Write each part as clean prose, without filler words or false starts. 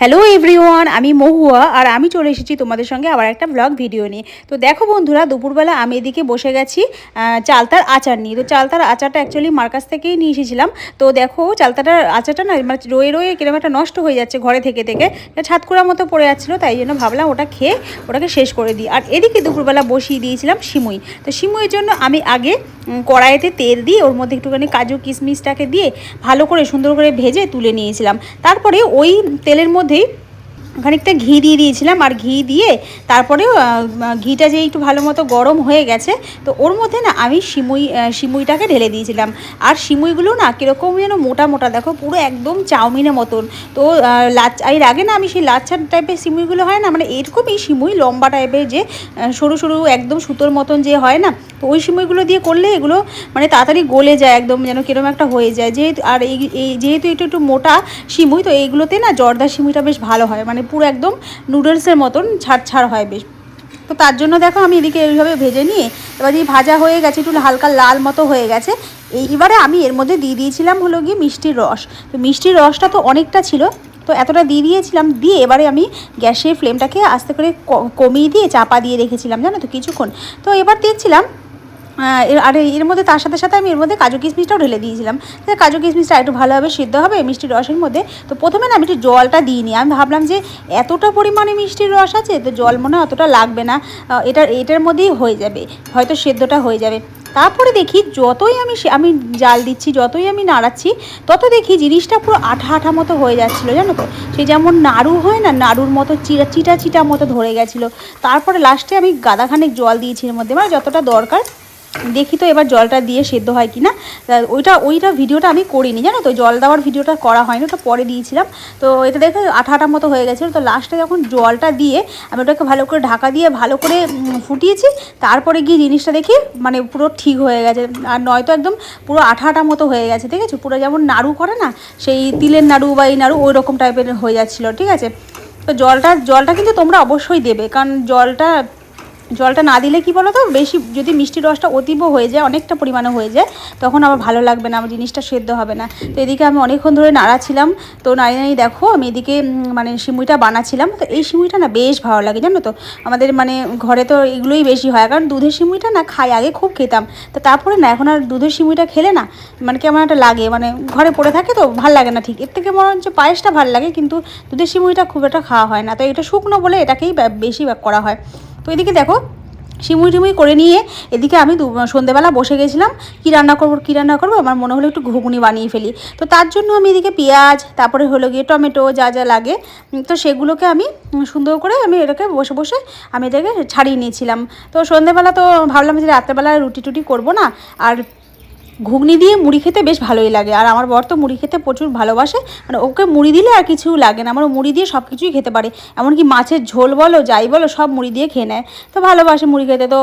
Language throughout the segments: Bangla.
হ্যালো এভরিওয়ান, আমি মহুয়া আর আমি চলে এসেছি তোমাদের সঙ্গে আবার একটা ব্লগ ভিডিও নিয়ে। তো দেখো বন্ধুরা, দুপুরবেলা আমি এদিকে বসে গেছি চালতার আচার নিয়ে। তো চালতার আচারটা অ্যাকচুয়ালি মার কাছ থেকেই নিয়ে এসেছিলাম। তো দেখো চালতাটার আচারটা না মানে রয়ে রয়ে কিরকম একটা নষ্ট হয়ে যাচ্ছে ঘরে থেকে থেকে, ছাতকুড়ার মতো পড়ে যাচ্ছিলো, তাই জন্য ভাবলাম ওটা খেয়ে ওটাকে শেষ করে দিই। আর এদিকে দুপুরবেলা বসিয়ে দিয়েছিলাম সিমুই। তো সিমুইয়ের জন্য আমি আগে কড়াইতে তেল দিয়ে ওর মধ্যে একটুখানি কাজু কিশমিশটাকে দিয়ে ভালো করে সুন্দর করে ভেজে তুলে নিয়েছিলাম। তারপরে ওই তেলের মধ্যেই খানিকটা ঘি দিয়ে দিয়েছিলাম, আর ঘি দিয়ে তারপরে ঘিটা যে একটু ভালো মতো গরম হয়ে গেছে, তো ওর মধ্যে না আমি সিমুইটাকে ঢেলে দিয়েছিলাম। আর সিমুইগুলো না কীরকম যেন মোটা মোটা, দেখো পুরো একদম চাউমিনের মতন। তো এর আগে না আমি সেই লাচ্ছা টাইপের সিমুইগুলো হয় না, মানে এরকমই সিমুই লম্বা টাইপের, যে সরু সরু একদম সুতোর মতন যে হয় না, তো ওই সিমুইগুলো দিয়ে করলে এগুলো মানে তাড়াতাড়ি গলে যায়, একদম যেন কীরকম একটা হয়ে যায়। যেহেতু আর এই যেহেতু একটু একটু মোটা সিমুই, তো এইগুলোতে না জর্দা সিমুইটা বেশ ভালো হয়, মানে পুরো একদম নুডলসের মতন ছাড় ছাড় হয় বেশ। তো তার জন্য দেখো আমি এদিকে এইভাবে ভেজে নিয়ে এবার এই ভাজা হয়ে গেছে, একটু হালকা লাল মতো হয়ে গেছে। এইবারে আমি এর মধ্যে দিয়ে দিয়েছিলাম হলো গিয়ে মিষ্টির রস। তো মিষ্টির রসটা তো অনেকটা ছিল, তো এতটা দিয়ে দিয়েছিলাম। দিয়ে এবারে আমি গ্যাসের ফ্লেমটাকে আস্তে করে কমিয়ে দিয়ে চাপা দিয়ে রেখেছিলাম, জানো তো কিছুক্ষণ। তো এবার দেখছিলাম আর এর মধ্যে তার সাথে সাথে আমি এর মধ্যে কাজু কিশমিশটাও ঢেলে দিয়েছিলাম, কাজু কিশমিশটা একটু ভালোভাবে সিদ্ধ হবে মিষ্টির রসের মধ্যে। তো প্রথমে না আমি একটু জলটা দিইনি, আমি ভাবলাম যে এতটা পরিমাণে মিষ্টির রস আছে, তো জল মনে হয় অতটা লাগবে না, এটার মধ্যেই হয়ে যাবে, হয়তো সেদ্ধটা হয়ে যাবে। তারপরে দেখি যতই আমি জাল দিচ্ছি, যতই আমি নাড়াচ্ছি, তত দেখি জিনিসটা পুরো আঠা আঠা মতো হয়ে যাচ্ছিলো, জানো তো। সেই যেমন নাড়ু হয় না, নাড়ুর মতো চিটা চিটা মতো ধরে গেছিলো। তারপরে লাস্টে আমি গাদাখানেক জল দিয়েছি এর মধ্যে, মানে যতটা দরকার। দেখি তো এবার জলটা দিয়ে সেদ্ধ হয় কি না। ওইটা ভিডিওটা আমি করিনি, জানো তো, জল দেওয়ার ভিডিওটা করা হয়নি, ওটা পরে দিয়েছিলাম। তো এটা দেখে আঠা আঠা মতো হয়ে গেছিলো। তো লাস্টে যখন জলটা দিয়ে আমি ওটাকে ভালো করে ঢাকা দিয়ে ভালো করে ফুটিয়েছি, তারপরে গিয়ে জিনিসটা দেখি মানে পুরো ঠিক হয়ে গেছে। আর নয়তো একদম পুরো আঠা আঠা মতো হয়ে গেছে, ঠিক আছে, পুরো যেমন নাড়ু করে না, সেই তিলের নাড়ু বা এই নাড়ু ওই রকম টাইপের হয়ে যাচ্ছিলো, ঠিক আছে। তো জলটা কিন্তু তোমরা অবশ্যই দেবে, কারণ জলটা না দিলে কি বলো তো, বেশি যদি মিষ্টি রসটা অতীব হয়ে যায়, অনেকটা পরিমাণে হয়ে যায়, তখন আবার ভালো লাগবে না, আমার জিনিসটা সেদ্ধ হবে না। তো এদিকে আমি অনেকক্ষণ ধরে নাড়াছিলাম। তো নাড়িয়ে দেখো আমি এদিকে মানে সিমুইটা বানাচ্ছিলাম। তো এই সিমুইটা না বেশ ভালো লাগে, জানো তো, আমাদের মানে ঘরে তো এগুলোই বেশি হয়, কারণ দুধের সিমুইটা না খাই, আগে খুব খেতাম। তো তারপরে না এখন আর দুধের সিমুইটা খেলে না মানে কেমন একটা লাগে, মানে ঘরে পড়ে থাকে তো ভাল লাগে না ঠিক। এর থেকে মনে হচ্ছে পায়েসটা ভালো লাগে, কিন্তু দুধের সিমুইটা খুব একটা খাওয়া হয় না, তো এটা শুকনো বলে এটাকেই বেশি করা হয়। তো এদিকে দেখো সিমুই টিমুই করে নিয়ে এদিকে আমি সন্ধেবেলা বসে গেছিলাম, কী রান্না করবো, আমার মনে হলো একটু ঘুগনি বানিয়ে ফেলি। তো তার জন্য আমি এদিকে পেঁয়াজ, তারপরে হলো গিয়ে টমেটো যা যা লাগে, তো সেগুলোকে আমি সুন্দর করে আমি এটাকে বসে বসে আমি এটাকে ছাড়িয়ে নিয়েছিলাম। তো সন্ধেবেলা তো ভাবলাম যে রাত্রেবেলা রুটি টুটি করবো না, আর ঘুগনি দিয়ে মুড়ি খেতে বেশ ভালোই লাগে। আর আমার বর তো মুড়ি খেতে প্রচুর ভালোবাসে, মানে ওকে মুড়ি দিলে আর কিছু লাগে না, আমার মুড়ি দিয়ে সব কিছুই খেতে পারে, এমনকি মাছের ঝোল বলো যাই বলো সব মুড়ি দিয়ে খেয়ে নেয়। তো ভালোবাসে মুড়ি খেতে। তো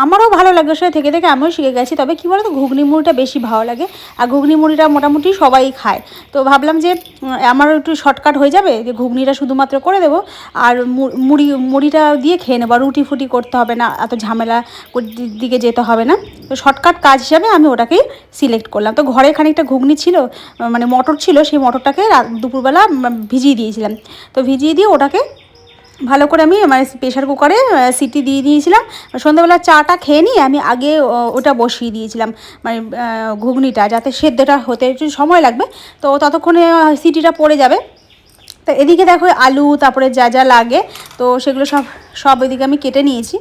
আমারও ভালো লাগে, ওর সাথে থেকে থেকে আমিও শিখে গেছি। তবে কী বলো তো, ঘুগনি মুড়িটা বেশি ভালো লাগে, আর ঘুগনি মুড়িটা মোটামুটি সবাই খায়। তো ভাবলাম যে আমারও একটু শর্টকাট হয়ে যাবে, যে ঘুগনিটা শুধুমাত্র করে দেবো, আর মুড়িটা দিয়ে খেয়ে নেবো, রুটি ফুটি করতে হবে না, এত ঝামেলা দিকে যেতে হবে না। তো শর্টকাট কাজ হিসাবে আমি ওটাকেই সিলেক্ট করলাম। তো ঘরে খানিকটা ঘুগনি ছিল, মানে মটর ছিল, সেই মটরটাকে দুপুরবেলা ভিজিয়ে দিয়েছিলাম। তো ভিজিয়ে দিয়ে ওটাকে ভালো করে আমি মানে প্রেশার কুকারে সিটি দিয়ে দিয়েছিলাম। সন্ধ্যাবেলা চাটা খেয়ে নিয়ে আমি আগে ওটা বসিয়ে দিয়েছিলাম, মানে ঘুগনিটা যাতে সেদ্ধটা হতে একটু সময় লাগবে, তো ততক্ষণে সিটিটা পড়ে যাবে। তো এদিকে দেখো আলু, তারপরে যা যা লাগে, তো সেগুলো সব এদিকে আমি কেটে নিয়েছি।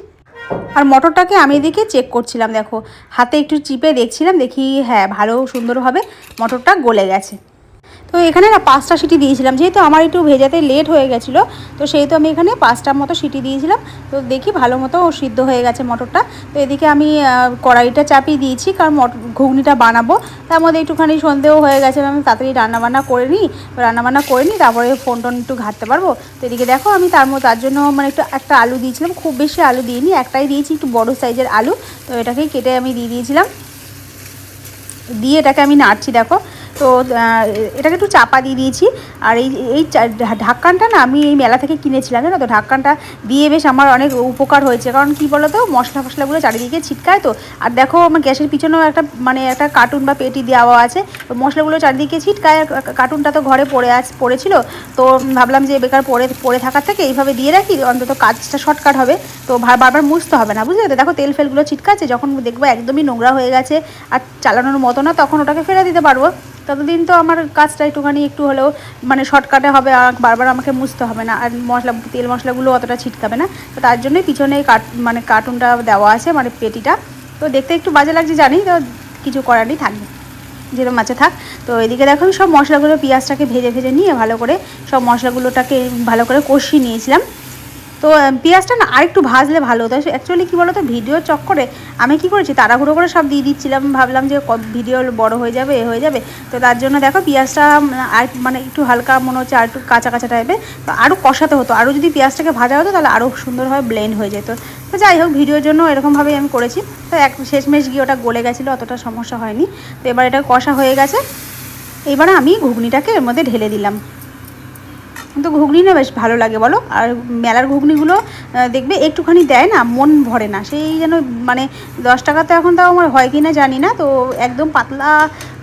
আর মটরটাকে আমি এদিকে চেক করছিলাম, দেখো হাতে একটু চিপে দেখছিলাম, দেখি হ্যাঁ ভালো সুন্দরভাবে মটরটা গলে গেছে। তো এখানে না 5টা সিটি দিয়েছিলাম, যেহেতু আমার একটু ভেজাতে লেট হয়ে গেছিলো, তো সেই তো আমি এখানে 5টার মতো সিটি দিয়েছিলাম। তো দেখি ভালো মতো সিদ্ধ হয়ে গেছে মটরটা। তো এদিকে আমি কড়াইটা চাপিয়ে দিয়েছি, কারণ ঘুগনিটা বানাবো, তার মধ্যে একটুখানি সন্দেহ হয়ে গেছে, আমি তাড়াতাড়ি রান্নাবান্না করে নিই, তারপরে ফোন টোন একটু ঘাঁটতে পারবো। তো এদিকে দেখো আমি তার জন্য মানে একটা আলু দিয়েছিলাম, খুব বেশি আলু দিইনি, একটাই দিয়েছি, একটু বড়ো সাইজের আলু। তো এটাকে কেটে আমি দিয়ে দিয়েছিলাম, দিয়ে এটাকে আমি নাড়ছি। দেখো তো এটাকে একটু চাপা দিয়ে দিয়েছি। আর এই ঢাক্কানটা না আমি এই মেলা থেকে কিনেছিলাম, জানো তো। ঢাক্কানটা দিয়ে বেশ আমার অনেক উপকার হয়েছে, কারণ কী বলো তো, মশলাগুলো চারিদিকে ছিটকায় তো। আর দেখো আমার গ্যাসের পিছনেও একটা কার্টুন বা পেটি দেওয়া আছে, মশলাগুলো চারিদিকে ছিটকায়। কার্টুনটা তো ঘরে পড়েছিল, তো ভাবলাম যে বেকার পড়ে থাকার থেকে এইভাবে দিয়ে রাখি, অন্তত কাজটা শর্টকাট হবে, তো বারবার মুছতে হবে না, বুঝলে তো। দেখো তেল ফেলগুলো ছিটকাচ্ছে, যখন দেখবো একদমই নোংরা হয়ে গেছে আর চালানোর মতো না, তখন ওটাকে ফেলে দিতে পারবো। ততদিন তো আমার কাজটা একটু হলেও শর্টকাটে হবে, আর বারবার আমাকে মুছতে হবে না, আর তেল মশলাগুলো অতটা ছিটকাবে না। তো তার জন্যই পিছনে কার্টুনটা দেওয়া আছে, পেটিটা। তো দেখতে একটু বাজে লাগছে জানি, তো কিছু করার নেই, থাকবে যেরকম আছে থাক। তো এদিকে দেখো আমি সব মশলাগুলো পেঁয়াজটাকে ভেজে নিয়ে ভালো করে সব মশলাগুলোটাকে ভালো করে কষিয়ে নিয়েছিলাম। তো পেঁয়াজটা না আরেকটু ভাজলে ভালো হতো। অ্যাকচুয়ালি কী বলো তো, ভিডিওর চক্করে আমি কী করেছি, তাড়াহুড়ো করে সব দিয়ে দিচ্ছিলাম, ভাবলাম যে ভিডিও বড় হয়ে যাবে হয়ে যাবে। তো তার জন্য দেখো পেঁয়াজটা আর একটু হালকা মনে হচ্ছে, আর একটু কাঁচা কাঁচা টাইপের। তো আরও কষাতে হতো, আরও যদি পেঁয়াজটাকে ভাজা হতো তাহলে আরও সুন্দরভাবে ব্লেন্ড হয়ে যেত। তো যাই হোক, ভিডিওর জন্য এরকমভাবেই আমি করেছি। তো শেষমেশ গিয়ে ওটা গলে গেছিলো, অতটা সমস্যা হয়নি। তো এবার এটা কষা হয়ে গেছে, এবারে আমি ঘুগনিটাকে এর মধ্যে ঢেলে দিলাম। কিন্তু ঘুগনি না বেশ ভালো লাগে বলো। আর মেলার ঘুগনিগুলো দেখবে একটুখানি দেয় না, মন ভরে না, সেই যেন 10 টাকা তো এখন তাও আমার হয় কি না জানি না। তো একদম পাতলা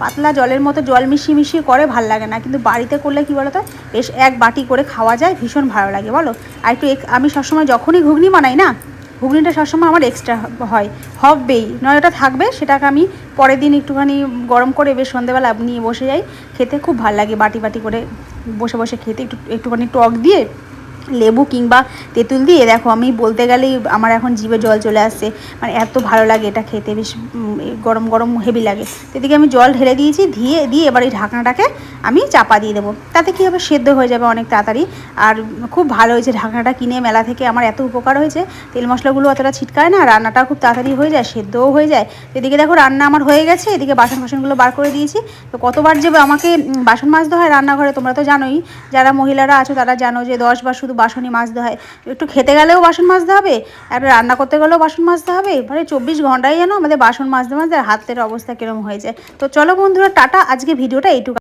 পাতলা জলের মতো জল মিশিয়ে করে, ভাল লাগে না। কিন্তু বাড়িতে করলে কী বলো তো, বেশ এক বাটি করে খাওয়া যায়, ভীষণ ভালো লাগে বলো। আর একটু আমি সবসময় যখনই ঘুগনি বানাই না, ঘুগনিটা সবসময় আমার এক্সট্রা হবেই, নয় ওটা থাকবে, সেটাকে আমি পরের দিন একটুখানি গরম করে বেশ সন্ধ্যেবেলা নিয়ে বসে যাই খেতে, খুব ভালো লাগে বাটি করে বসে খেতে, একটুখানি টক দিয়ে, লেবু কিংবা তেঁতুল দিয়ে। দেখো আমি বলতে গেলেই আমার এখন জিভে জল চলে আসছে, এত ভালো লাগে এটা খেতে, বেশ গরম গরম হেভি লাগে। এদিকে আমি জল ঢেলে দিয়েছি, দিয়ে এবার এই ঢাকনাটাকে আমি চাপা দিয়ে দেবো, তাতে কী হবে, সেদ্ধ হয়ে যাবে অনেক তাড়াতাড়ি। আর খুব ভালো হয়েছে ঢাকনাটা কিনে মেলা থেকে, আমার এত উপকার হয়েছে, তেল মশলাগুলো অতটা ছিটকায় না, রান্নাটাও খুব তাড়াতাড়ি হয়ে যায়, সেদ্ধও হয়ে যায়। এদিকে দেখো রান্না আমার হয়ে গেছে, এদিকে বাসনগুলো বার করে দিয়েছি। তো কতবার যে আমাকে বাসন মাজতে হয় রান্নাঘরে, তোমরা তো জানোই, যারা মহিলারা আছো তারা জানো যে 10 বার শুধু বাসনই মাজতে হয়। একটু খেতে গেলেও বাসন মাজতে হবে, একটা রান্না করতে গেলেও বাসন মাজতে হবে, 24 ঘন্টায় যেন আমাদের বাসন মাজতে হাতের অবস্থা কীরকম হয়ে যায়। তো চলো বন্ধুরা, টাটা, আজকে ভিডিওটা এইটুকু।